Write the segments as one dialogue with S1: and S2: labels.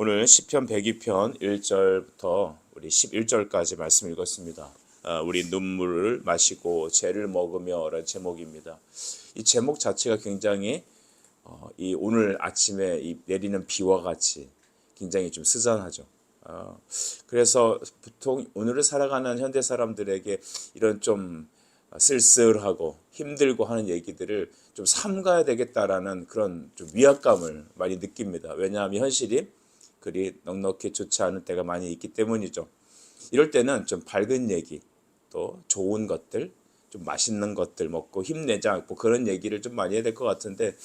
S1: 오늘 시편 102편 1절부터 우리 11절까지 말씀 읽었습니다. 우리 눈물을 마시고 죄를 먹으며 라는 제목입니다. 이 제목 자체가 굉장히 이 오늘 아침에 이 내리는 비와 같이 굉장히 좀 스산하죠. 그래서 보통 오늘을 살아가는 현대 사람들에게 이런 좀 쓸쓸하고 힘들고 하는 얘기들을 좀 삼가야 되겠다라는 그런 좀 위압감을 많이 느낍니다. 왜냐하면 현실이 그리 넉넉히 좋지 않은 때가 많이 있기 때문이죠. 이럴 때는 좀 밝은 얘기, 또 좋은 것들, 좀 맛있는 것들 먹고 힘내자, 뭐 그런 얘기를 좀 많이 해야 될 것 같은데,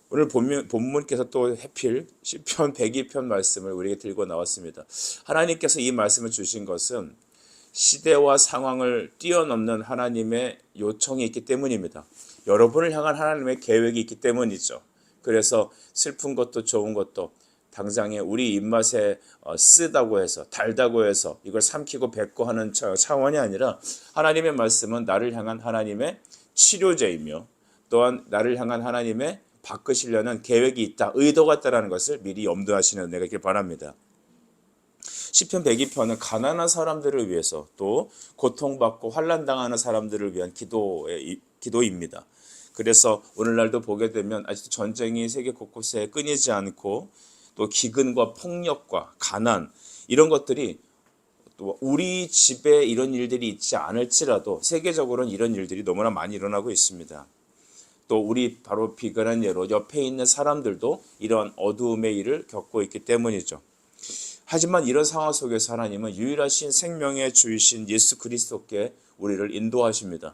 S1: 오늘 본문께서 또 해필 시편 102편 말씀을 우리에게 들고 나왔습니다. 하나님께서 이 말씀을 주신 것은 시대와 상황을 뛰어넘는 하나님의 요청이 있기 때문입니다. 여러분을 향한 하나님의 계획이 있기 때문이죠. 그래서 슬픈 것도 좋은 것도 당장에 우리 입맛에 쓰다고 해서 달다고 해서 이걸 삼키고 뱉고 하는 차원이 아니라 하나님의 말씀은 나를 향한 하나님의 치료제이며 또한 나를 향한 하나님의 바꾸시려는 계획이 있다, 의도가 있다는 것을 미리 염두하시는 은혜가 있길 바랍니다. 시편 102편은 가난한 사람들을 위해서 또 고통받고 환난당하는 사람들을 위한 기도입니다. 그래서 오늘날도 보게 되면 아직도 전쟁이 세계 곳곳에 끊이지 않고 또 기근과 폭력과 가난 이런 것들이 또 우리 집에 이런 일들이 있지 않을지라도 세계적으로는 이런 일들이 너무나 많이 일어나고 있습니다. 또 우리 바로 비근한 예로 옆에 있는 사람들도 이런 어두움의 일을 겪고 있기 때문이죠. 하지만 이런 상황 속에서 하나님은 유일하신 생명의 주이신 예수 그리스도께 우리를 인도하십니다.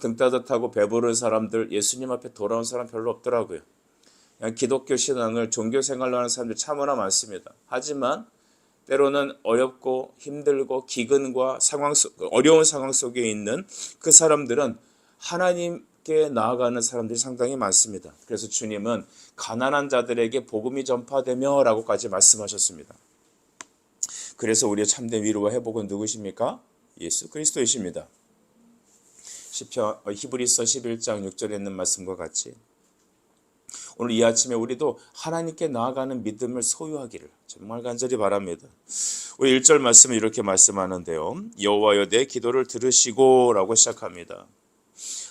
S1: 등 따뜻하고 배부른 사람들, 예수님 앞에 돌아온 사람 별로 없더라고요. 그냥 기독교 신앙을 종교 생활로 하는 사람들 참으나 많습니다. 하지만 때로는 어렵고 힘들고 기근과 어려운 상황 속에 있는 그 사람들은 하나님께 나아가는 사람들이 상당히 많습니다. 그래서 주님은 가난한 자들에게 복음이 전파되며 라고까지 말씀하셨습니다. 그래서 우리의 참된 위로와 회복은 누구십니까? 예수 그리스도이십니다. 히브리서 11장 6절에 있는 말씀과 같이 오늘 이 아침에 우리도 하나님께 나아가는 믿음을 소유하기를 정말 간절히 바랍니다. 우리 1절 말씀은 이렇게 말씀하는데요. 여호와여 내 기도를 들으시고 라고 시작합니다.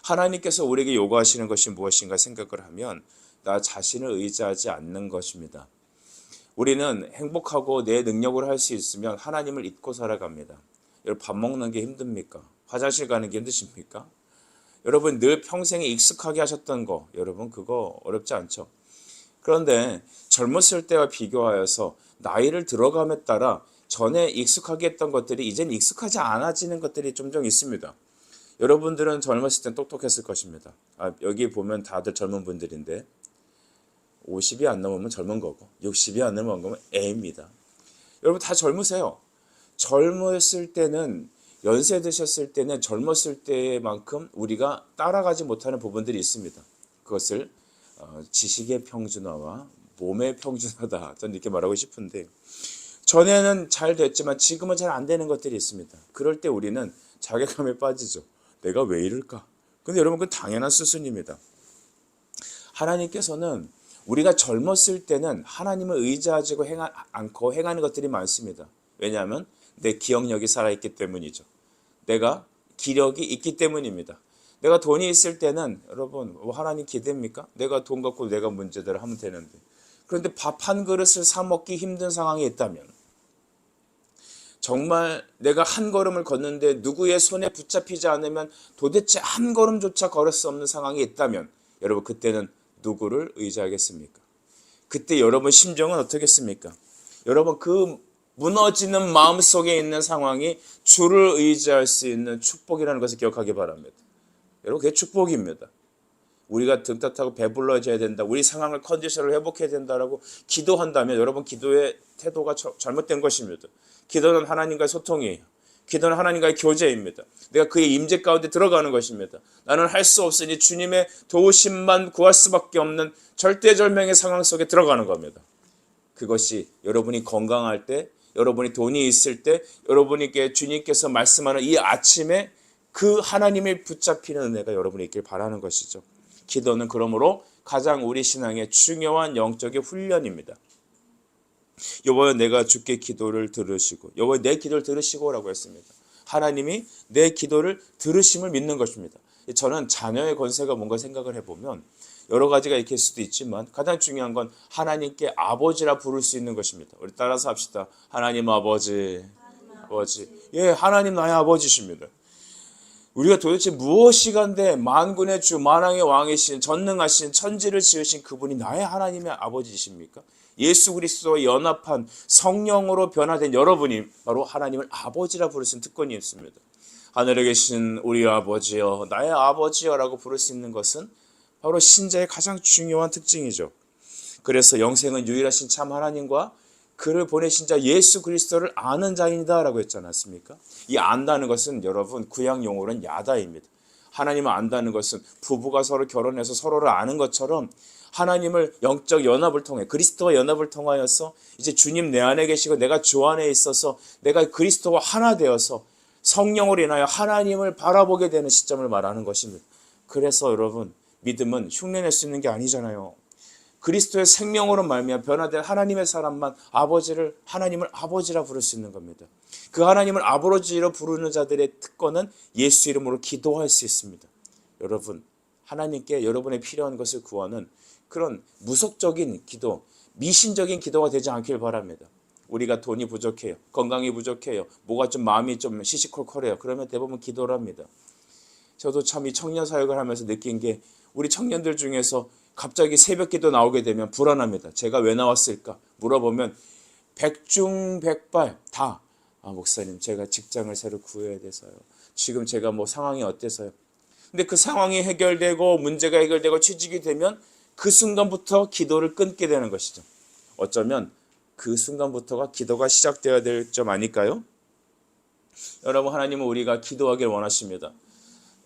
S1: 하나님께서 우리에게 요구하시는 것이 무엇인가 생각을 하면 나 자신을 의지하지 않는 것입니다. 우리는 행복하고 내 능력으로 할 수 있으면 하나님을 잊고 살아갑니다. 여러분 밥 먹는 게 힘듭니까? 화장실 가는 게 힘드십니까? 여러분 늘 평생에 익숙하게 하셨던 거 여러분 그거 어렵지 않죠? 그런데 젊었을 때와 비교하여서 나이를 들어감에 따라 전에 익숙하게 했던 것들이 이젠 익숙하지 않아지는 것들이 종종 있습니다. 여러분들은 젊었을 땐 똑똑했을 것입니다. 여기 보면 다들 젊은 분들인데 50이 안 넘으면 젊은 거고 60이 안 넘으면 애입니다. 여러분 다 젊으세요. 젊었을 때는 연세 드셨을 때는 젊었을 때만큼 우리가 따라가지 못하는 부분들이 있습니다. 그것을 지식의 평준화와 몸의 평준화다. 저는 이렇게 말하고 싶은데 전에는 잘 됐지만 지금은 잘 안 되는 것들이 있습니다. 그럴 때 우리는 자괴감에 빠지죠. 내가 왜 이럴까? 근데 여러분 그건 당연한 수순입니다. 하나님께서는 우리가 젊었을 때는 하나님을 의지하지 않고 행하는 것들이 많습니다. 왜냐하면 내 기억력이 살아있기 때문이죠. 내가 기력이 있기 때문입니다. 내가 돈이 있을 때는 여러분 하나님 기대입니까? 내가 돈 갖고 내가 문제대로 하면 되는데 그런데 밥 한 그릇을 사 먹기 힘든 상황이 있다면 정말 내가 한 걸음을 걷는데 누구의 손에 붙잡히지 않으면 도대체 한 걸음조차 걸을 수 없는 상황이 있다면 여러분 그때는 누구를 의지하겠습니까? 그때 여러분 심정은 어떻겠습니까? 여러분 그 무너지는 마음속에 있는 상황이 주를 의지할 수 있는 축복이라는 것을 기억하기 바랍니다. 여러분 그게 축복입니다. 우리가 등 따뜻하고 배불러져야 된다. 우리 상황을 컨디션을 회복해야 된다라고 기도한다면 여러분 기도의 태도가 잘못된 것입니다. 기도는 하나님과의 소통이에요. 기도는 하나님과의 교제입니다. 내가 그의 임재 가운데 들어가는 것입니다. 나는 할 수 없으니 주님의 도우심만 구할 수밖에 없는 절대절명의 상황 속에 들어가는 겁니다. 그것이 여러분이 건강할 때, 여러분이 돈이 있을 때, 여러분에게 주님께서 말씀하는 이 아침에 그 하나님을 붙잡히는 은혜가 여러분이 있길 바라는 것이죠. 기도는 그러므로 가장 우리 신앙의 중요한 영적인 훈련입니다. 여호와여 내가 주께 기도를 들으시고 여호와여 내 기도를 들으시고라고 했습니다. 하나님이 내 기도를 들으심을 믿는 것입니다. 저는 자녀의 권세가 뭔가 생각을 해보면 여러 가지가 있을 수도 있지만 가장 중요한 건 하나님께 아버지라 부를 수 있는 것입니다. 우리 따라서 합시다. 하나님 아버지. 아버지. 예, 하나님 나의 아버지십니다. 우리가 도대체 무엇이간데 만군의 주 만왕의 왕이신 전능하신 천지를 지으신 그분이 나의 하나님의 아버지이십니까? 예수 그리스도와 연합한 성령으로 변화된 여러분이 바로 하나님을 아버지라 부를 수 있는 특권이 있습니다. 하늘에 계신 우리 아버지여 나의 아버지여 라고 부를 수 있는 것은 바로 신자의 가장 중요한 특징이죠. 그래서 영생은 유일하신 참 하나님과 그를 보내신 자 예수 그리스도를 아는 자이다 라고 했지 않았습니까? 이 안다는 것은 여러분 구약 용어로는 야다입니다. 하나님을 안다는 것은 부부가 서로 결혼해서 서로를 아는 것처럼 하나님을 영적 연합을 통해 그리스도와 연합을 통하여서 이제 주님 내 안에 계시고 내가 주 안에 있어서 내가 그리스도와 하나 되어서 성령으로 인하여 하나님을 바라보게 되는 시점을 말하는 것입니다. 그래서 여러분 믿음은 흉내낼 수 있는 게 아니잖아요. 그리스도의 생명으로 말미암아 변화된 하나님의 사람만 하나님을 아버지라 부를 수 있는 겁니다. 그 하나님을 아버지로 부르는 자들의 특권은 예수 이름으로 기도할 수 있습니다. 여러분 하나님께 여러분의 필요한 것을 구하는 그런 무속적인 기도, 미신적인 기도가 되지 않길 바랍니다. 우리가 돈이 부족해요. 건강이 부족해요. 뭐가 좀 마음이 좀 시시콜콜해요. 그러면 대부분 기도를 합니다. 저도 참 이 청년 사역을 하면서 느낀 게 우리 청년들 중에서 갑자기 새벽 기도 나오게 되면 불안합니다. 제가 왜 나왔을까? 물어보면 백중백발 다 목사님 제가 직장을 새로 구해야 돼서요. 지금 제가 뭐 상황이 어때서요. 근데 그 상황이 해결되고 문제가 해결되고 취직이 되면 그 순간부터 기도를 끊게 되는 것이죠. 어쩌면 그 순간부터가 기도가 시작되어야 될 점 아닐까요? 여러분 하나님은 우리가 기도하길 원하십니다.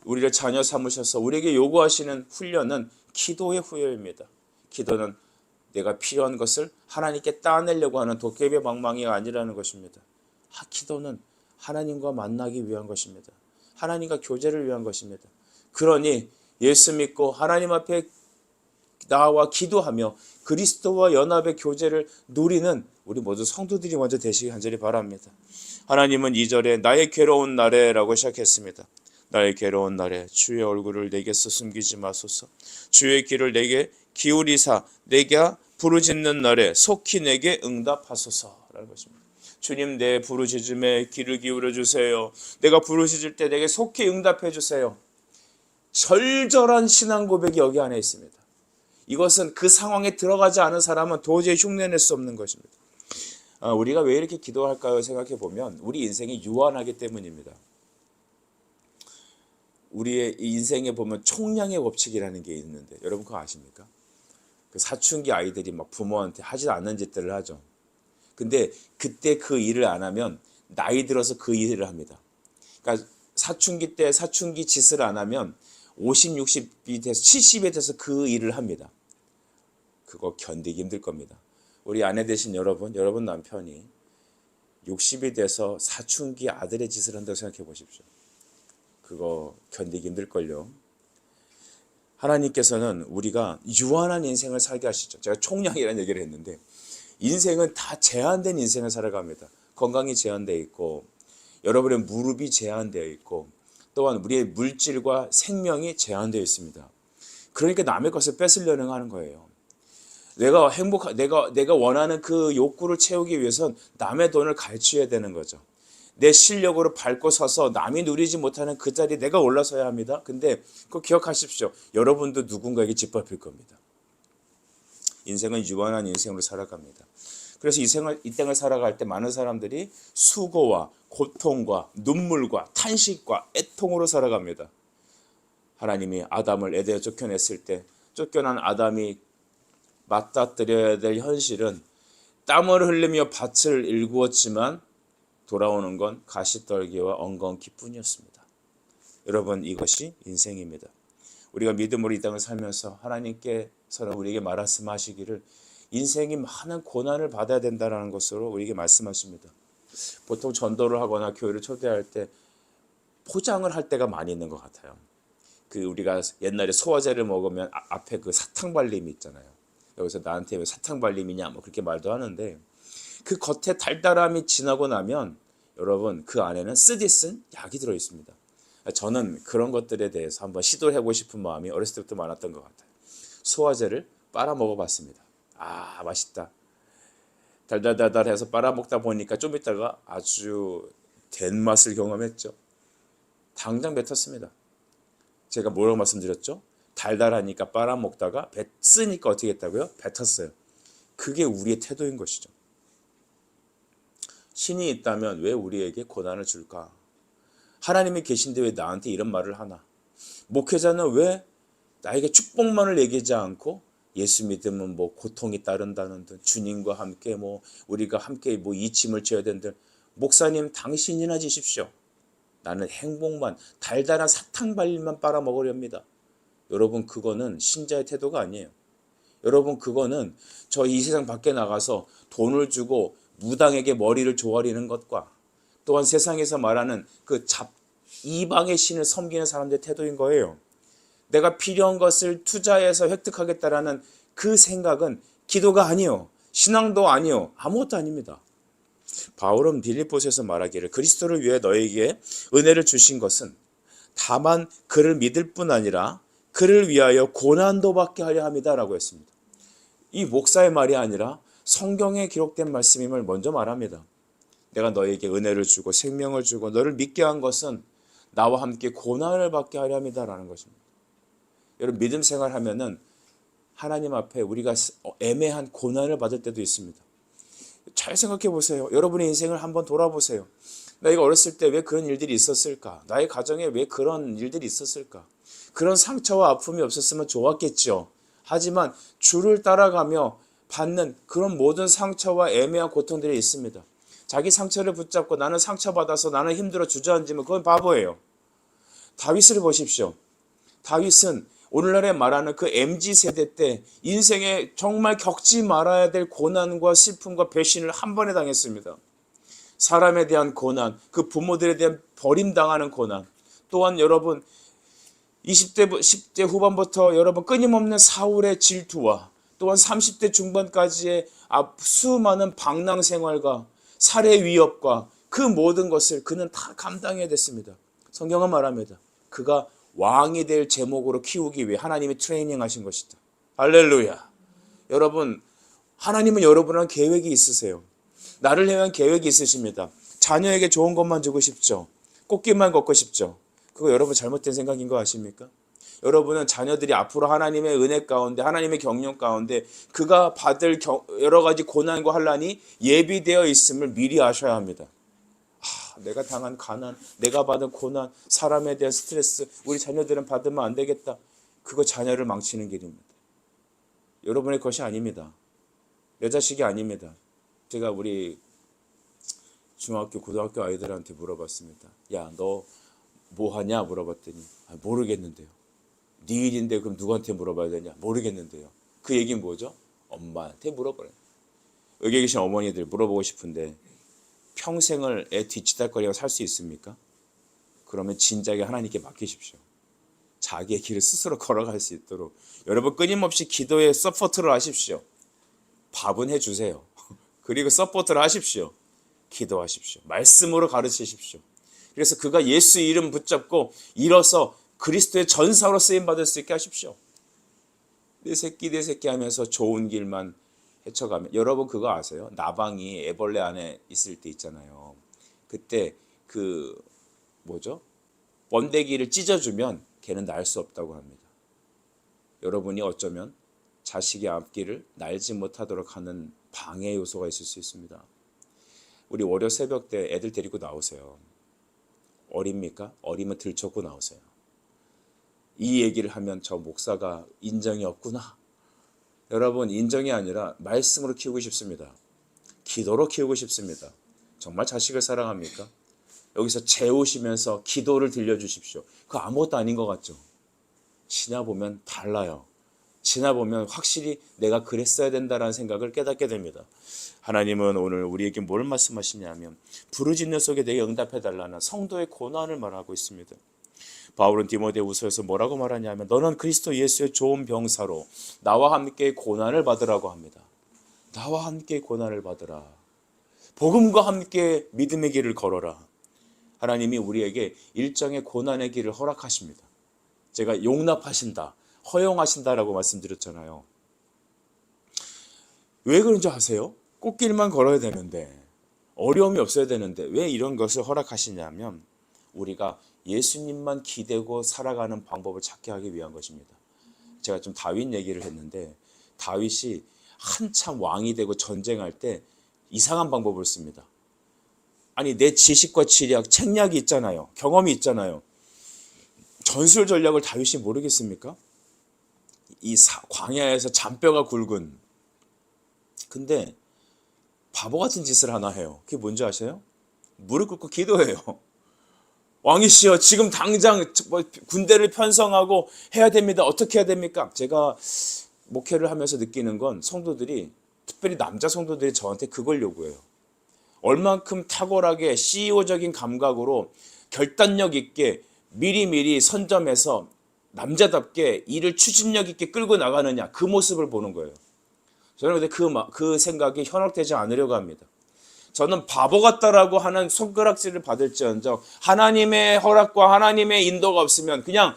S1: 우리를 자녀 삼으셔서 우리에게 요구하시는 훈련은 기도의 후요입니다. 기도는 내가 필요한 것을 하나님께 따내려고 하는 도깨비 방망이가 아니라는 것입니다. 기도는 하나님과 만나기 위한 것입니다. 하나님과 교제를 위한 것입니다. 그러니 예수 믿고 하나님 앞에 나와 기도하며 그리스도와 연합의 교제를 누리는 우리 모두 성도들이 먼저 되시기 간절히 바랍니다. 하나님은 2절에 나의 괴로운 날에 라고 시작했습니다. 나의 괴로운 날에 주의 얼굴을 내게서 숨기지 마소서. 주의 귀를 내게 기울이사 내가 부르짖는 날에 속히 내게 응답하소서 라는 것입니다. 주님 내 부르짖음에 귀를 기울여 주세요. 내가 부르짖을 때 내게 속히 응답해 주세요. 절절한 신앙 고백이 여기 안에 있습니다. 이것은 그 상황에 들어가지 않은 사람은 도저히 흉내낼 수 없는 것입니다. 우리가 왜 이렇게 기도할까요? 생각해 보면 우리 인생이 유한하기 때문입니다. 우리의 인생에 보면 총량의 법칙이라는 게 있는데 여러분 그거 아십니까? 그 사춘기 아이들이 막 부모한테 하지 않는 짓들을 하죠. 근데 그때 그 일을 안 하면 나이 들어서 그 일을 합니다. 그러니까 사춘기 때 사춘기 짓을 안 하면 50, 60이 돼서 70이 돼서 그 일을 합니다. 그거 견디기 힘들 겁니다. 우리 아내 되신 여러분 남편이 60이 돼서 사춘기 아들의 짓을 한다고 생각해 보십시오. 그거 견디기 힘들걸요. 하나님께서는 우리가 유한한 인생을 살게 하시죠. 제가 총량이라는 얘기를 했는데 인생은 다 제한된 인생을 살아갑니다. 건강이 제한되어 있고 여러분의 무릎이 제한되어 있고 또한 우리의 물질과 생명이 제한되어 있습니다. 그러니까 남의 것을 뺏으려는 하는 거예요. 내가 원하는 그 욕구를 채우기 위해선 남의 돈을 갈취해야 되는 거죠. 내 실력으로 밟고 서서 남이 누리지 못하는 그 자리에 내가 올라서야 합니다. 근데 그거 기억하십시오. 여러분도 누군가에게 짓밟힐 겁니다. 인생은 유한한 인생으로 살아갑니다. 그래서 이 땅을 살아갈 때 많은 사람들이 수고와 고통과 눈물과 탄식과 애통으로 살아갑니다. 하나님이 아담을 에덴에서 쫓겨냈을 때 쫓겨난 아담이 맞닥뜨려야 될 현실은 땀을 흘리며 밭을 일구었지만 돌아오는 건 가시떨기와 엉겅퀴뿐이었습니다. 여러분 이것이 인생입니다. 우리가 믿음으로 이 땅을 살면서 하나님께서는 우리에게 말씀하시기를 인생이 많은 고난을 받아야 된다는 것으로 우리에게 말씀하십니다. 보통 전도를 하거나 교회를 초대할 때 포장을 할 때가 많이 있는 것 같아요. 우리가 옛날에 소화제를 먹으면 앞에 그 사탕 발림이 있잖아요. 여기서 나한테 왜 사탕 발림이냐 뭐 그렇게 말도 하는데 그 겉에 달달함이 지나고 나면 여러분 그 안에는 쓰디쓴 약이 들어 있습니다. 저는 그런 것들에 대해서 한번 시도를 해보고 싶은 마음이 어렸을 때부터 많았던 것 같아요. 소화제를 빨아 먹어봤습니다. 아, 맛있다. 달달달달해서 빨아먹다 보니까 좀 있다가 아주 된 맛을 경험했죠. 당장 뱉었습니다. 제가 뭐라고 말씀드렸죠? 달달하니까 빨아먹다가 쓰니까 어떻게 했다고요? 뱉었어요. 그게 우리의 태도인 것이죠. 신이 있다면 왜 우리에게 고난을 줄까? 하나님이 계신데 왜 나한테 이런 말을 하나? 목회자는 왜 나에게 축복만을 얘기하지 않고 예수 믿으면 뭐 고통이 따른다는 듯 주님과 함께 뭐 우리가 함께 뭐 이 짐을 져야 된다. 목사님 당신이나 지십시오. 나는 행복만 달달한 사탕발림만 빨아먹으렵니다. 여러분 그거는 신자의 태도가 아니에요. 여러분 그거는 저 이 세상 밖에 나가서 돈을 주고 무당에게 머리를 조아리는 것과 또한 세상에서 말하는 그 이방의 신을 섬기는 사람들의 태도인 거예요. 내가 필요한 것을 투자해서 획득하겠다라는 그 생각은 기도가 아니요. 신앙도 아니요. 아무것도 아닙니다. 바울은 빌립보서에서 말하기를 그리스도를 위해 너에게 은혜를 주신 것은 다만 그를 믿을 뿐 아니라 그를 위하여 고난도 받게 하려 함이다라고 했습니다. 이 목사의 말이 아니라 성경에 기록된 말씀임을 먼저 말합니다. 내가 너에게 은혜를 주고 생명을 주고 너를 믿게 한 것은 나와 함께 고난을 받게 하려 함이다라는 것입니다. 여러분 믿음 생활하면은 하나님 앞에 우리가 애매한 고난을 받을 때도 있습니다. 잘 생각해 보세요. 여러분의 인생을 한번 돌아보세요. 나이가 어렸을 때 왜 그런 일들이 있었을까? 나의 가정에 왜 그런 일들이 있었을까? 그런 상처와 아픔이 없었으면 좋았겠죠. 하지만 주를 따라가며 받는 그런 모든 상처와 애매한 고통들이 있습니다. 자기 상처를 붙잡고 나는 상처받아서 나는 힘들어 주저앉으면 그건 바보예요. 다윗을 보십시오. 다윗은 오늘날에 말하는 그 MZ세대 때 인생에 정말 겪지 말아야 될 고난과 슬픔과 배신을 한 번에 당했습니다. 사람에 대한 고난, 그 부모들에 대한 버림당하는 고난, 또한 여러분 20대, 10대 후반부터 여러분 끊임없는 사울의 질투와 또한 30대 중반까지의 수많은 방랑 생활과 살해 위협과 그 모든 것을 그는 다 감당해야 됐습니다. 성경은 말합니다. 그가 왕이 될 제목으로 키우기 위해 하나님이 트레이닝 하신 것이다. 할렐루야. 여러분 하나님은 여러분랑 계획이 있으세요. 나를 위한 계획이 있으십니다. 자녀에게 좋은 것만 주고 싶죠. 꽃길만 걷고 싶죠. 그거 여러분 잘못된 생각인 거 아십니까? 여러분은 자녀들이 앞으로 하나님의 은혜 가운데 하나님의 경륜 가운데 그가 받을 여러 가지 고난과 환난이 예비되어 있음을 미리 아셔야 합니다. 내가 당한 가난, 내가 받은 고난, 사람에 대한 스트레스 우리 자녀들은 받으면 안 되겠다. 그거 자녀를 망치는 길입니다. 여러분의 것이 아닙니다. 내 자식이 아닙니다. 제가 우리 중학교, 고등학교 아이들한테 물어봤습니다. 야, 너 뭐 하냐 물어봤더니 모르겠는데요. 네 일인데 그럼 누구한테 물어봐야 되냐? 모르겠는데요. 그 얘기는 뭐죠? 엄마한테 물어보래. 여기 계신 어머니들 물어보고 싶은데 평생을 애 뒤치다거리고 살 수 있습니까? 그러면 진작에 하나님께 맡기십시오. 자기의 길을 스스로 걸어갈 수 있도록 여러분 끊임없이 기도에 서포트를 하십시오. 밥은 해주세요. 그리고 서포트를 하십시오. 기도하십시오. 말씀으로 가르치십시오. 그래서 그가 예수 이름 붙잡고 일어서 그리스도의 전사로 쓰임받을 수 있게 하십시오. 내 새끼 하면서 좋은 길만 헤쳐가면 여러분 그거 아세요? 나방이 애벌레 안에 있을 때 있잖아요. 그때 그 번데기를 찢어주면 걔는 날 수 없다고 합니다. 여러분이 어쩌면 자식의 앞길을 날지 못하도록 하는 방해 요소가 있을 수 있습니다. 우리 월요 새벽 때 애들 데리고 나오세요. 어립니까? 어리면 들쳐고 나오세요. 이 얘기를 하면 저 목사가 인정이 없구나. 여러분 인정이 아니라 말씀으로 키우고 싶습니다. 기도로 키우고 싶습니다. 정말 자식을 사랑합니까? 여기서 재우시면서 기도를 들려주십시오. 그거 아무것도 아닌 것 같죠? 지나보면 달라요. 지나보면 확실히 내가 그랬어야 된다는 생각을 깨닫게 됩니다. 하나님은 오늘 우리에게 뭘 말씀하시냐면 부르짖는 속에 내게 응답해달라는 성도의 고난을 말하고 있습니다. 바울은 디모데후서에서 뭐라고 말하냐면 너는 그리스도 예수의 좋은 병사로 나와 함께 고난을 받으라고 합니다. 나와 함께 고난을 받으라. 복음과 함께 믿음의 길을 걸어라. 하나님이 우리에게 일정의 고난의 길을 허락하십니다. 제가 용납하신다, 허용하신다라고 말씀드렸잖아요. 왜 그런지 아세요? 꽃길만 걸어야 되는데, 어려움이 없어야 되는데 왜 이런 것을 허락하시냐면 우리가 예수님만 기대고 살아가는 방법을 찾게 하기 위한 것입니다. 제가 좀 다윗 얘기를 했는데, 다윗이 한참 왕이 되고 전쟁할 때 이상한 방법을 씁니다. 아니, 내 지식과 지략, 책략이 있잖아요. 경험이 있잖아요. 전술 전략을 다윗이 모르겠습니까? 광야에서 잔뼈가 굵은. 근데 바보 같은 짓을 하나 해요. 그게 뭔지 아세요? 무릎 꿇고 기도해요. 왕이시여, 지금 당장 군대를 편성하고 해야 됩니다. 어떻게 해야 됩니까? 제가 목회를 하면서 느끼는 건 성도들이, 특별히 남자 성도들이 저한테 그걸 요구해요. 얼만큼 탁월하게 CEO적인 감각으로 결단력 있게 미리미리 선점해서 남자답게 일을 추진력 있게 끌고 나가느냐, 그 모습을 보는 거예요. 저는 근데 그 생각이 현혹되지 않으려고 합니다. 저는 바보 같다라고 하는 손가락질을 받을지언정 하나님의 허락과 하나님의 인도가 없으면 그냥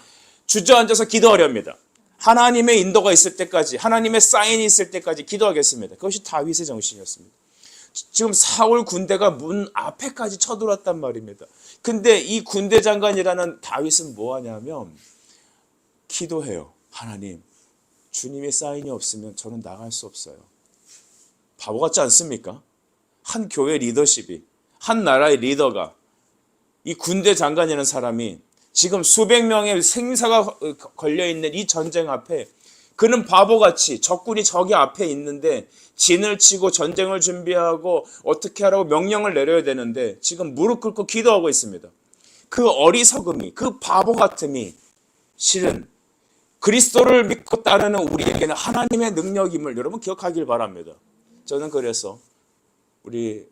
S1: 주저앉아서 기도하렵니다. 하나님의 인도가 있을 때까지, 하나님의 사인이 있을 때까지 기도하겠습니다. 그것이 다윗의 정신이었습니다. 지금 사울 군대가 문 앞에까지 쳐들어왔단 말입니다. 근데 이 군대 장관이라는 다윗은 뭐 하냐면 기도해요. 하나님, 주님의 사인이 없으면 저는 나갈 수 없어요. 바보 같지 않습니까? 한 교회 리더십이, 한 나라의 리더가, 이 군대 장관이라는 사람이 지금 수백 명의 생사가 걸려있는 이 전쟁 앞에 그는 바보같이 적군이 저기 앞에 있는데 진을 치고 전쟁을 준비하고 어떻게 하라고 명령을 내려야 되는데 지금 무릎 꿇고 기도하고 있습니다. 그 어리석음이, 그 바보 같음이 실은 그리스도를 믿고 따르는 우리에게는 하나님의 능력임을 여러분 기억하길 바랍니다. 저는 그래서 우리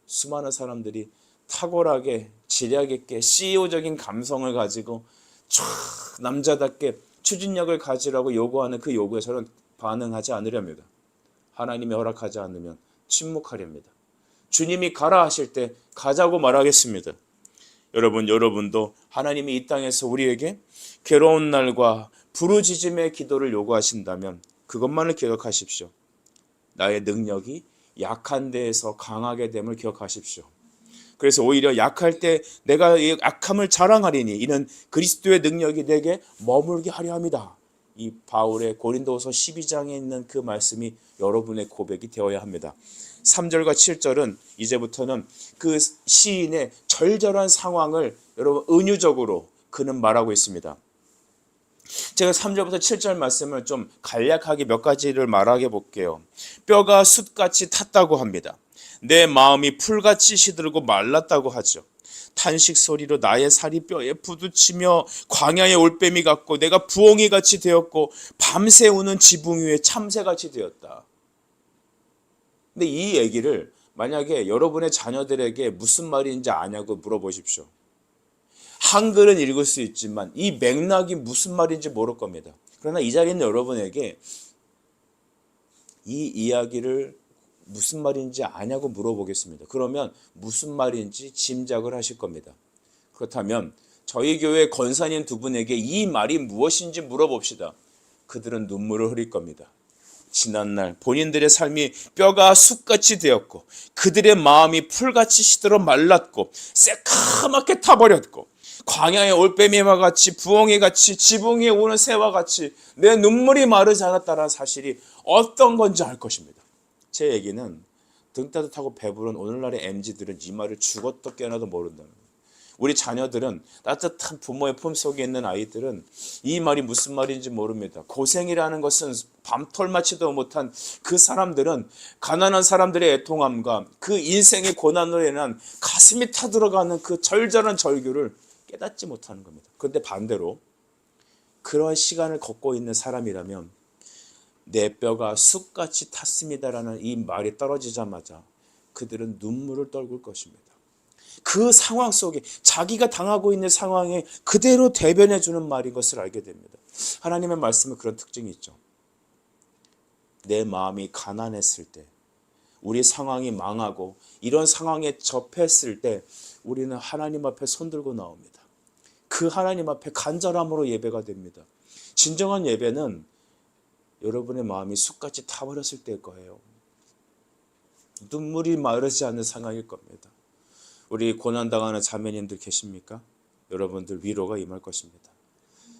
S1: 수많은 사람들이 탁월하게 지략 있게 CEO적인 감성을 가지고 촤 남자답게 추진력을 가지라고 요구하는 그 요구에 저는 반응하지 않으렵니다. 하나님이 허락하지 않으면 침묵하렵니다. 주님이 가라 하실 때 가자고 말하겠습니다. 여러분도 하나님이 이 땅에서 우리에게 괴로운 날과 부르짖음의 기도를 요구하신다면 그것만을 기억하십시오. 나의 능력이 약한 데에서 강하게 됨을 기억하십시오. 그래서 오히려 약할 때 내가 이 약함을 자랑하리니 이는 그리스도의 능력이 내게 머물게 하려 합니다. 이 바울의 고린도후서 12장에 있는 그 말씀이 여러분의 고백이 되어야 합니다. 3절과 7절은 이제부터는 그 시인의 절절한 상황을 여러분 은유적으로 그는 말하고 있습니다. 제가 3절부터 7절 말씀을 좀 간략하게 몇 가지를 말하게 볼게요. 뼈가 숯같이 탔다고 합니다. 내 마음이 풀같이 시들고 말랐다고 하죠. 탄식 소리로 나의 살이 뼈에 부딪히며 광야의 올빼미 같고 내가 부엉이같이 되었고 밤새 우는 지붕 위에 참새같이 되었다. 근데 이 얘기를 만약에 여러분의 자녀들에게 무슨 말인지 아냐고 물어보십시오. 한글은 읽을 수 있지만 이 맥락이 무슨 말인지 모를 겁니다. 그러나 이 자리에 있는 여러분에게 이 이야기를 무슨 말인지 아냐고 물어보겠습니다. 그러면 무슨 말인지 짐작을 하실 겁니다. 그렇다면 저희 교회 권사님 두 분에게 이 말이 무엇인지 물어봅시다. 그들은 눈물을 흘릴 겁니다. 지난날 본인들의 삶이 뼈가 숯같이 되었고 그들의 마음이 풀같이 시들어 말랐고 새카맣게 타버렸고 광야의 올빼미와 같이 부엉이같이 지붕 위에 오는 새와 같이 내 눈물이 마르지 않았다는 사실이 어떤 건지 알 것입니다. 제 얘기는 등 따뜻하고 배부른 오늘날의 MZ들은 이 말을 죽어도 깨어나도 모른다는 거예요. 우리 자녀들은 따뜻한 부모의 품속에 있는 아이들은 이 말이 무슨 말인지 모릅니다. 고생이라는 것은 밤톨맞지도 못한 그 사람들은 가난한 사람들의 애통함과 그 인생의 고난으로 인한 가슴이 타들어가는 그 절절한 절규를 깨닫지 못하는 겁니다. 그런데 반대로 그런 시간을 걷고 있는 사람이라면 내 뼈가 숯같이 탔습니다라는 이 말이 떨어지자마자 그들은 눈물을 떨굴 것입니다. 그 상황 속에 자기가 당하고 있는 상황에 그대로 대변해 주는 말인 것을 알게 됩니다. 하나님의 말씀은 그런 특징이 있죠. 내 마음이 가난했을 때 우리 상황이 망하고 이런 상황에 접했을 때 우리는 하나님 앞에 손들고 나옵니다. 그 하나님 앞에 간절함으로 예배가 됩니다. 진정한 예배는 여러분의 마음이 쑥같이 타버렸을 때일 거예요. 눈물이 마르지 않는 상황일 겁니다. 우리 고난당하는 자매님들 계십니까? 여러분들 위로가 임할 것입니다.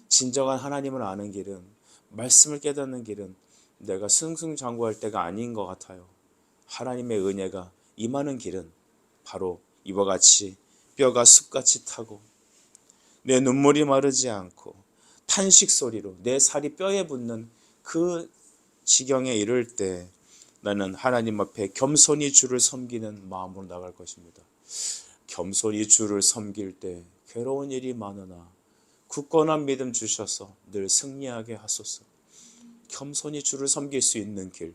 S1: 진정한 하나님을 아는 길은, 말씀을 깨닫는 길은 내가 승승장구할 때가 아닌 것 같아요. 하나님의 은혜가 임하는 길은 바로 이와 같이 뼈가 숲같이 타고 내 눈물이 마르지 않고 탄식 소리로 내 살이 뼈에 붙는 그 지경에 이를 때 나는 하나님 앞에 겸손히 주를 섬기는 마음으로 나갈 것입니다. 겸손히 주를 섬길 때 괴로운 일이 많으나 굳건한 믿음 주셔서 늘 승리하게 하소서. 겸손히 주를 섬길 수 있는 길,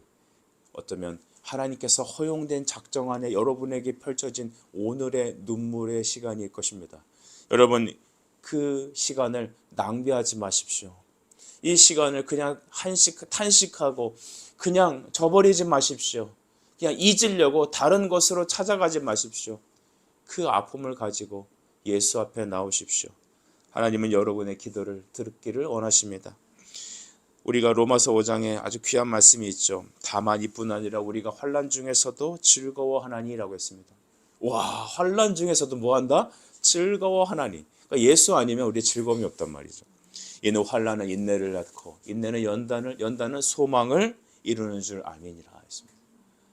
S1: 어쩌면 하나님께서 허용된 작정 안에 여러분에게 펼쳐진 오늘의 눈물의 시간일 것입니다. 여러분, 그 시간을 낭비하지 마십시오. 이 시간을 그냥 탄식하고 그냥 저버리지 마십시오. 그냥 잊으려고 다른 것으로 찾아가지 마십시오. 그 아픔을 가지고 예수 앞에 나오십시오. 하나님은 여러분의 기도를 듣기를 원하십니다. 우리가 로마서 5장에 아주 귀한 말씀이 있죠. 다만 이뿐 아니라 우리가 환난 중에서도 즐거워하나니라고 했습니다. 와, 환난 중에서도 뭐한다? 즐거워하나니. 그러니까 예수 아니면 우리 즐거움이 없단 말이죠. 이는 환난은 인내를 낳고 인내는 연단은 소망을 이루는 줄 아미니라 했습니다.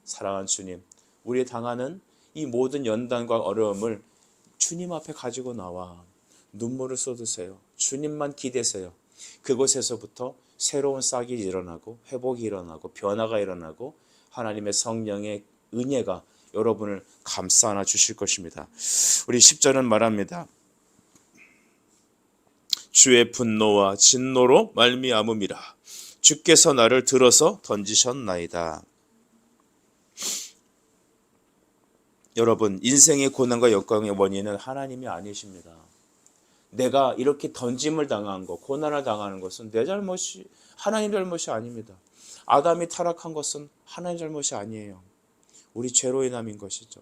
S1: 사랑하는 주님, 우리 당하는 이 모든 연단과 어려움을 주님 앞에 가지고 나와 눈물을 쏟으세요. 주님만 기대세요. 그곳에서부터 새로운 싹이 일어나고 회복이 일어나고 변화가 일어나고 하나님의 성령의 은혜가 여러분을 감싸 안아 주실 것입니다. 우리 10절은 말합니다. 주의 분노와 진노로 말미암음이라. 주께서 나를 들어서 던지셨나이다. 여러분, 인생의 고난과 역경의 원인은 하나님이 아니십니다. 내가 이렇게 던짐을 당한 것, 고난을 당하는 것은 내 잘못이, 하나님 잘못이 아닙니다. 아담이 타락한 것은 하나님 잘못이 아니에요. 우리 죄로 인함인 것이죠.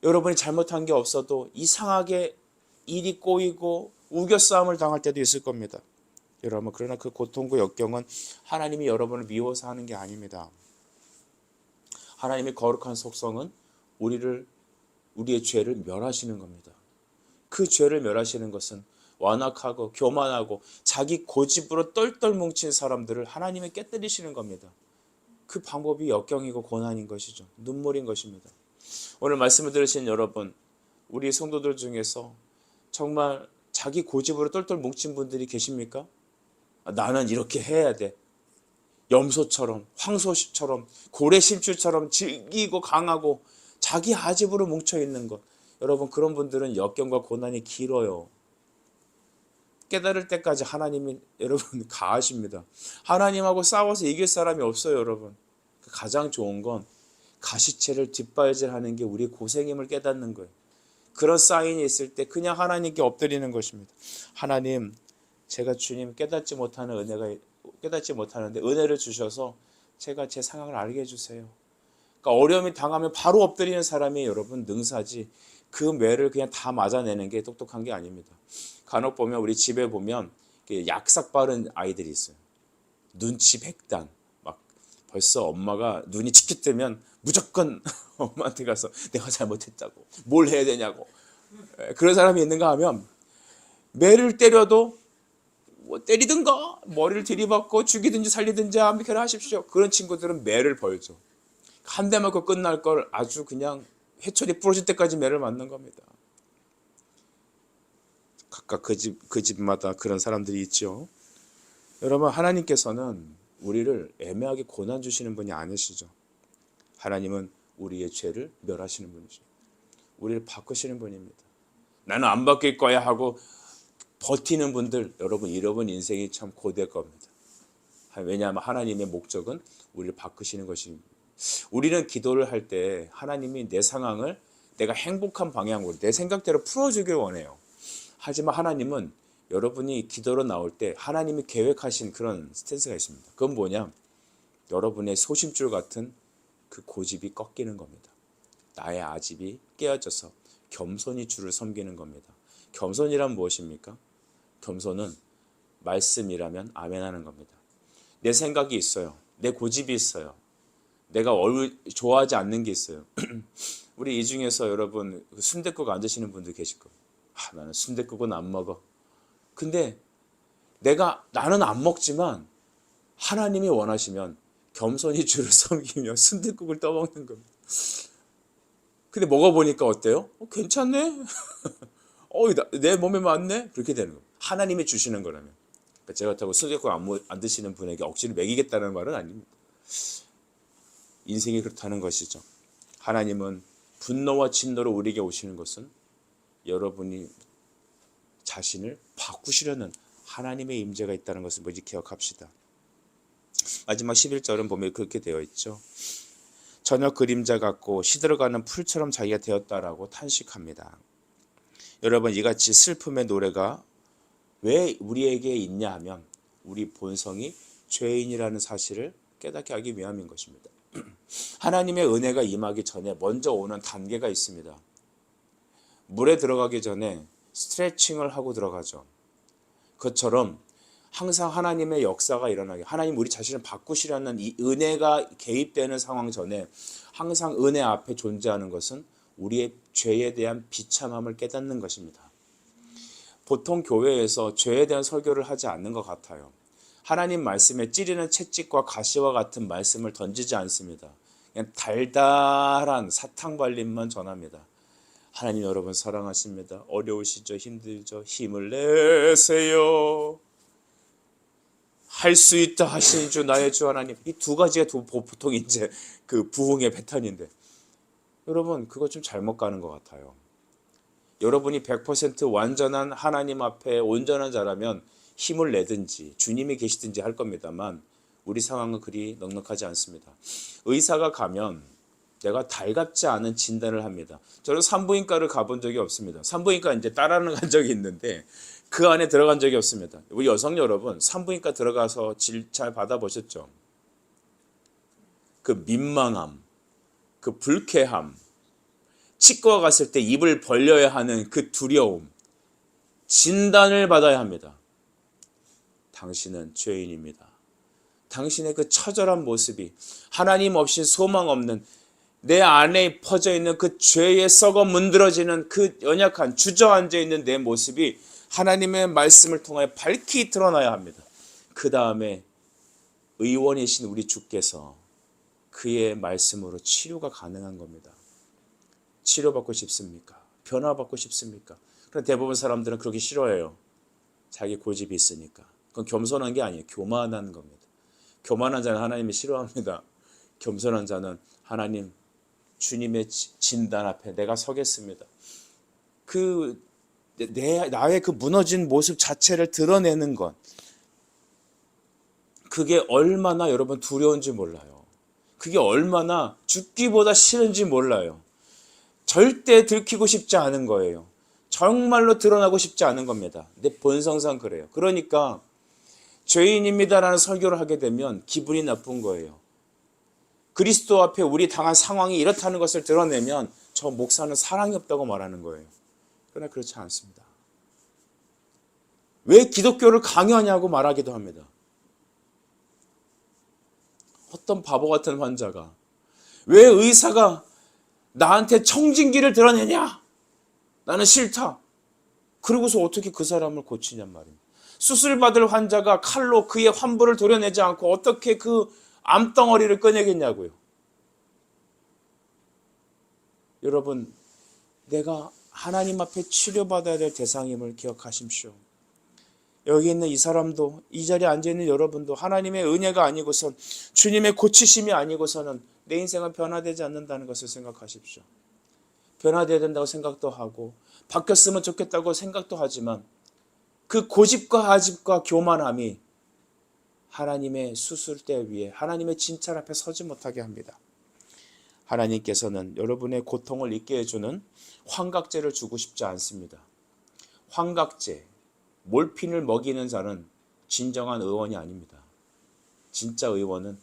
S1: 여러분이 잘못한 게 없어도 이상하게 일이 꼬이고 우겨싸움을 당할 때도 있을 겁니다. 여러분, 그러나 그 고통과 역경은 하나님이 여러분을 미워서 하는 게 아닙니다. 하나님의 거룩한 속성은 우리의 죄를 멸하시는 겁니다. 그 죄를 멸하시는 것은 완악하고 교만하고 자기 고집으로 똘똘 뭉친 사람들을 하나님이 깨뜨리시는 겁니다. 그 방법이 역경이고 고난인 것이죠. 눈물인 것입니다. 오늘 말씀을 들으신 여러분, 우리 성도들 중에서 정말 자기 고집으로 똘똘 뭉친 분들이 계십니까? 나는 이렇게 해야 돼. 염소처럼, 황소처럼, 고래심줄처럼 질기고 강하고 자기 아집으로 뭉쳐있는 것. 여러분, 그런 분들은 역경과 고난이 길어요. 깨달을 때까지 하나님이 여러분 가하십니다. 하나님하고 싸워서 이길 사람이 없어요, 여러분. 가장 좋은 건 가시체를 뒷발질하는 게 우리 고생임을 깨닫는 거예요. 그런 사인이 있을 때 그냥 하나님께 엎드리는 것입니다. 하나님, 제가 주님 깨닫지 못하는데 은혜를 주셔서 제가 제 상황을 알게 해주세요. 그러니까 어려움이 당하면 바로 엎드리는 사람이 여러분 능사지, 그 매를 그냥 다 맞아내는 게 똑똑한 게 아닙니다. 간혹 보면 우리 집에 보면 약삭 빠른 아이들이 있어요. 눈치 백단. 막 벌써 엄마가 눈이 치켜뜨면 무조건 엄마한테 가서 내가 잘못했다고, 뭘 해야 되냐고. 그런 사람이 있는가 하면 매를 때려도 뭐 때리든가 머리를 들이받고 죽이든지 살리든지 아무렇게나 하십시오. 그런 친구들은 매를 벌죠. 한 대 맞고 끝날 걸 아주 그냥 회초리 부러질 때까지 매를 맞는 겁니다. 각각 그 집마다 그런 사람들이 있죠. 여러분, 하나님께서는 우리를 애매하게 고난 주시는 분이 아니시죠. 하나님은 우리의 죄를 멸하시는 분이죠. 우리를 바꾸시는 분입니다. 나는 안 바뀔 거야 하고 버티는 분들, 여러분, 이런 인생이 참 고될 겁니다. 왜냐하면 하나님의 목적은 우리를 바꾸시는 것입니다. 우리는 기도를 할 때 하나님이 내 상황을 내가 행복한 방향으로 내 생각대로 풀어주길 원해요. 하지만 하나님은 여러분이 기도로 나올 때 하나님이 계획하신 그런 스탠스가 있습니다. 그건 뭐냐? 여러분의 소심줄 같은 그 고집이 꺾이는 겁니다. 나의 아집이 깨어져서 겸손히 주를 섬기는 겁니다. 겸손이란 무엇입니까? 겸손은 말씀이라면 아멘 하는 겁니다. 내 생각이 있어요. 내 고집이 있어요. 내가 좋아하지 않는 게 있어요. 우리 이 중에서 여러분 순댓국 안 드시는 분들 계실 거예요. 나는 순댓국은 안 먹어. 근데 나는 안 먹지만 하나님이 원하시면 겸손히 주를 섬기며 순댓국을 떠먹는 겁니다. 근데 먹어보니까 어때요? 괜찮네? 내 몸에 맞네? 그렇게 되는 겁니다. 하나님이 주시는 거라면. 그러니까 제가 그렇다고 순댓국 안 드시는 분에게 억지로 먹이겠다는 말은 아닙니다. 인생이 그렇다는 것이죠. 하나님은 분노와 진노로 우리에게 오시는 것은 여러분이 자신을 바꾸시려는 하나님의 임재가 있다는 것을 먼저 기억합시다. 마지막 11절은 보면 그렇게 되어 있죠. 저녁 그림자 같고 시들어가는 풀처럼 자기가 되었다라고 탄식합니다. 여러분, 이같이 슬픔의 노래가 왜 우리에게 있냐 하면 우리 본성이 죄인이라는 사실을 깨닫게 하기 위함인 것입니다. 하나님의 은혜가 임하기 전에 먼저 오는 단계가 있습니다. 물에 들어가기 전에 스트레칭을 하고 들어가죠. 그것처럼 항상 하나님의 역사가 일어나게, 하나님 우리 자신을 바꾸시려는 이 은혜가 개입되는 상황 전에 항상 은혜 앞에 존재하는 것은 우리의 죄에 대한 비참함을 깨닫는 것입니다. 보통 교회에서 죄에 대한 설교를 하지 않는 것 같아요. 하나님 말씀에 찌르는 채찍과 가시와 같은 말씀을 던지지 않습니다. 그냥 달달한 사탕 발림만 전합니다. 하나님 여러분 사랑하십니다. 어려우시죠? 힘들죠? 힘을 내세요. 할 수 있다 하신 주 나의 주 하나님. 이 두 가지가 보통 이제 그 부흥의 패턴인데 여러분 그거 좀 잘못 가는 것 같아요. 여러분이 100% 완전한 하나님 앞에 온전한 자라면 힘을 내든지 주님이 계시든지 할 겁니다만 우리 상황은 그리 넉넉하지 않습니다. 의사가 가면 내가 달갑지 않은 진단을 합니다. 저는 산부인과를 가본 적이 없습니다. 산부인과 이제 따라는 간 적이 있는데 그 안에 들어간 적이 없습니다. 우리 여성 여러분 산부인과 들어가서 잘 받아보셨죠? 그 민망함, 그 불쾌함, 치과 갔을 때 입을 벌려야 하는 그 두려움, 진단을 받아야 합니다. 당신은 죄인입니다. 당신의 그 처절한 모습이 하나님 없이 소망 없는 내 안에 퍼져 있는 그 죄에 썩어 문드러지는 그 연약한 주저앉아 있는 내 모습이 하나님의 말씀을 통하여 밝히 드러나야 합니다. 그 다음에 의원이신 우리 주께서 그의 말씀으로 치료가 가능한 겁니다. 치료받고 싶습니까? 변화받고 싶습니까? 그런데 대부분 사람들은 그렇게 싫어해요. 자기 고집이 있으니까. 그건 겸손한 게 아니에요. 교만한 겁니다. 교만한 자는 하나님이 싫어합니다. 겸손한 자는 하나님 주님의 진단 앞에 내가 서겠습니다. 나의 그 무너진 모습 자체를 드러내는 것, 그게 얼마나 여러분 두려운지 몰라요. 그게 얼마나 죽기보다 싫은지 몰라요. 절대 들키고 싶지 않은 거예요. 정말로 드러나고 싶지 않은 겁니다. 내 본성상 그래요. 그러니까 죄인입니다라는 설교를 하게 되면 기분이 나쁜 거예요. 그리스도 앞에 우리 당한 상황이 이렇다는 것을 드러내면 저 목사는 사랑이 없다고 말하는 거예요. 그러나 그렇지 않습니다. 왜 기독교를 강요하냐고 말하기도 합니다. 어떤 바보 같은 환자가 왜 의사가 나한테 청진기를 드러내냐? 나는 싫다. 그러고서 어떻게 그 사람을 고치냔 말입니다. 수술받을 환자가 칼로 그의 환부를 도려내지 않고 어떻게 그 암덩어리를 꺼내겠냐고요. 여러분, 내가 하나님 앞에 치료받아야 될 대상임을 기억하십시오. 여기 있는 이 사람도, 이 자리에 앉아있는 여러분도 하나님의 은혜가 아니고선, 주님의 고치심이 아니고서는 내 인생은 변화되지 않는다는 것을 생각하십시오. 변화되어야 된다고 생각도 하고 바뀌었으면 좋겠다고 생각도 하지만 그 고집과 아집과 교만함이 하나님의 수술대 위에 하나님의 진찰 앞에 서지 못하게 합니다. 하나님께서는 여러분의 고통을 잊게 해주는 환각제를 주고 싶지 않습니다. 환각제, 몰핀을 먹이는 자는 진정한 의원이 아닙니다. 진짜 의원은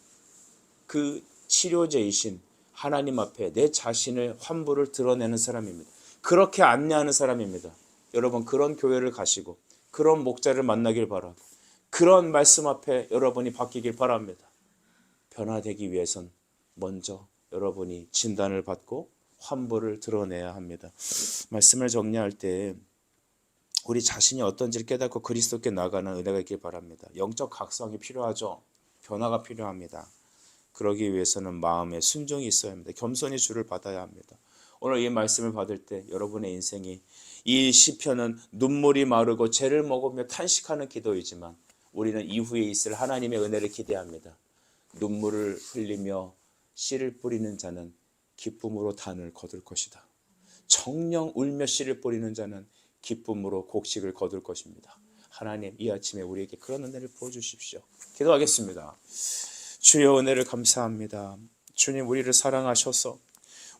S1: 그 치료제이신 하나님 앞에 내 자신의 환부를 드러내는 사람입니다. 그렇게 안내하는 사람입니다. 여러분 그런 교회를 가시고 그런 목자를 만나길 바라고 그런 말씀 앞에 여러분이 바뀌길 바랍니다. 변화되기 위해선 먼저 여러분이 진단을 받고 환부를 드러내야 합니다. 말씀을 정리할 때 우리 자신이 어떤지를 깨닫고 그리스도께 나가는 은혜가 있길 바랍니다. 영적 각성이 필요하죠. 변화가 필요합니다. 그러기 위해서는 마음에 순종이 있어야 합니다. 겸손히 주를 받아야 합니다. 오늘 이 말씀을 받을 때 여러분의 인생이 이 시편은 눈물이 마르고 죄를 먹으며 탄식하는 기도이지만 우리는 이후에 있을 하나님의 은혜를 기대합니다. 눈물을 흘리며 씨를 뿌리는 자는 기쁨으로 단을 거둘 것이다. 정령 울며 씨를 뿌리는 자는 기쁨으로 곡식을 거둘 것입니다. 하나님 이 아침에 우리에게 그런 은혜를 부어주십시오. 기도하겠습니다. 주여 은혜를 감사합니다. 주님 우리를 사랑하셔서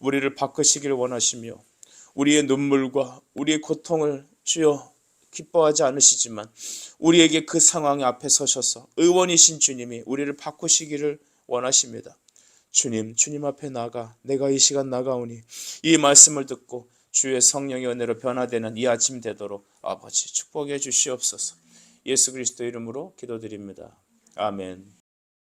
S1: 우리를 바꾸시길 원하시며 우리의 눈물과 우리의 고통을 주여 기뻐하지 않으시지만 우리에게 그 상황 앞에 서셔서 의원이신 주님이 우리를 바꾸시기를 원하십니다. 주님 앞에 나가 내가 이 시간 나가오니 이 말씀을 듣고 주의 성령의 은혜로 변화되는 이 아침 되도록 아버지 축복해 주시옵소서. 예수 그리스도 이름으로 기도드립니다. 아멘.